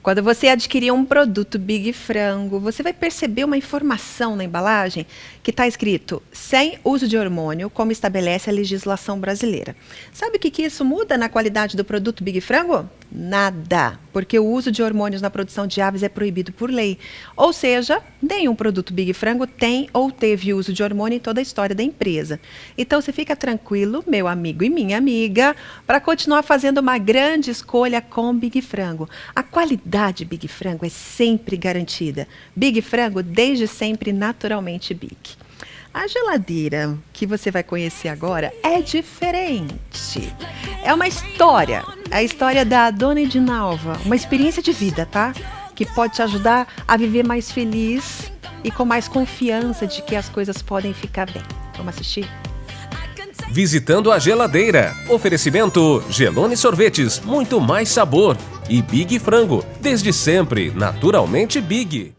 Quando você adquirir um produto Big Frango, você vai perceber uma informação na embalagem que está escrito sem uso de hormônio, como estabelece a legislação brasileira. Sabe o que isso muda na qualidade do produto Big Frango? Nada, porque o uso de hormônios na produção de aves é proibido por lei. Ou seja, nenhum produto Big Frango tem ou teve uso de hormônio em toda a história da empresa. Então você fica tranquilo, meu amigo e minha amiga, para continuar fazendo uma grande escolha com Big Frango. A qualidade Big Frango é sempre garantida. Big Frango desde sempre naturalmente Big. A geladeira que você vai conhecer agora é diferente. É uma história, a história da dona Edinalva, uma experiência de vida, tá? Que pode te ajudar a viver mais feliz e com mais confiança de que as coisas podem ficar bem. Vamos assistir? Visitando a geladeira. Oferecimento Gelone Sorvetes, muito mais sabor. E Big Frango, desde sempre, naturalmente Big.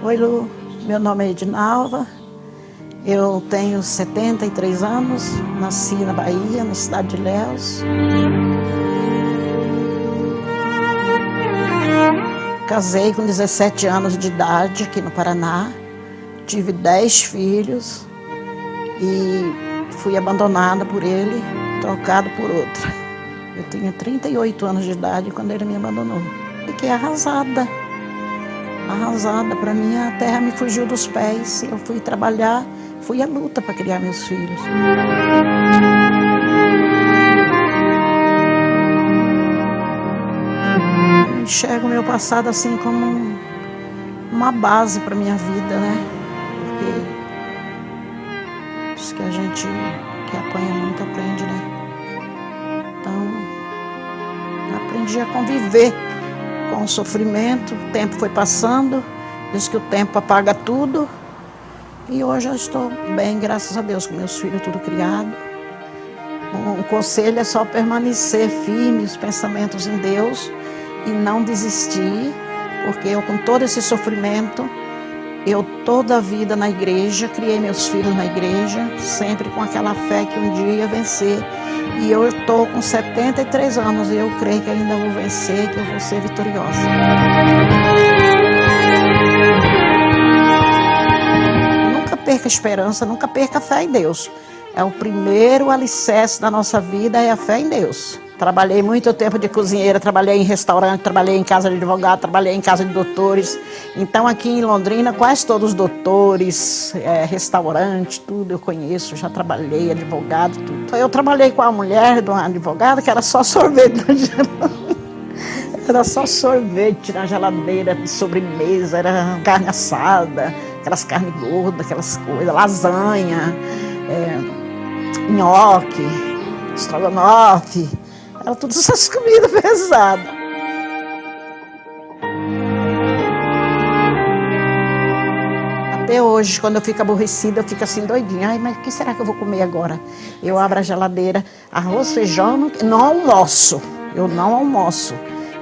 Oi, Lu. Meu nome é Edinalva. Eu tenho 73 anos. Nasci na Bahia, na cidade de Ilhéus. Casei com 17 anos de idade aqui no Paraná. Tive 10 filhos e fui abandonada por ele, trocado por outra. Eu tinha 38 anos de idade quando ele me abandonou. Fiquei arrasada. Arrasada, para mim a terra me fugiu dos pés. Eu fui trabalhar, fui à luta para criar meus filhos. Eu enxergo o meu passado assim como uma base para minha vida, né? Porque diz que a gente que apanha muito aprende, né? Então, aprendi a conviver com o sofrimento, o tempo foi passando, diz que o tempo apaga tudo. E hoje eu estou bem, graças a Deus, com meus filhos tudo criado. Um conselho é só permanecer firme, os pensamentos em Deus e não desistir, porque eu com todo esse sofrimento, eu toda a vida na igreja, criei meus filhos na igreja, sempre com aquela fé que um dia ia vencer. E eu estou com 73 anos e eu creio que ainda vou vencer, que eu vou ser vitoriosa. Nunca perca a esperança, nunca perca a fé em Deus. É o primeiro alicerce da nossa vida, é a fé em Deus. Trabalhei muito tempo de cozinheira, trabalhei em restaurante, trabalhei em casa de advogado, trabalhei em casa de doutores. Então aqui em Londrina, quase todos os doutores, restaurante, tudo eu conheço, já trabalhei, advogado, tudo. Eu trabalhei com a mulher de uma advogada que era só sorvete na geladeira. Era só sorvete na geladeira, de sobremesa, era carne assada, aquelas carnes gordas, aquelas coisas, lasanha, nhoque, estrogonofe. Era tudo essas comidas pesadas. Até hoje, quando eu fico aborrecida, eu fico assim doidinha. Ai, mas o que será que eu vou comer agora? Eu abro a geladeira, arroz, feijão, não almoço. Eu não almoço.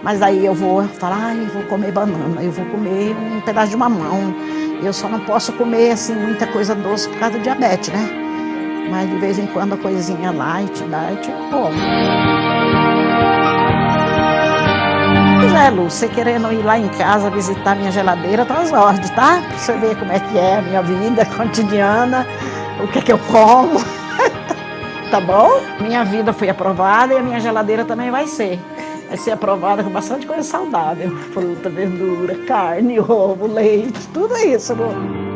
Mas aí eu vou falar, ai, eu vou comer banana, eu vou comer um pedaço de mamão. Eu só não posso comer assim muita coisa doce por causa do diabetes, né? Mas de vez em quando a coisinha light, eu como. Pois é, Lu, você querendo ir lá em casa visitar minha geladeira, tá às ordens, tá? Pra você ver como é que é a minha vida cotidiana, o que é que eu como, tá bom? Minha vida foi aprovada e a minha geladeira também vai ser. Vai ser aprovada com bastante coisa saudável, fruta, verdura, carne, ovo, leite, tudo isso, Lu.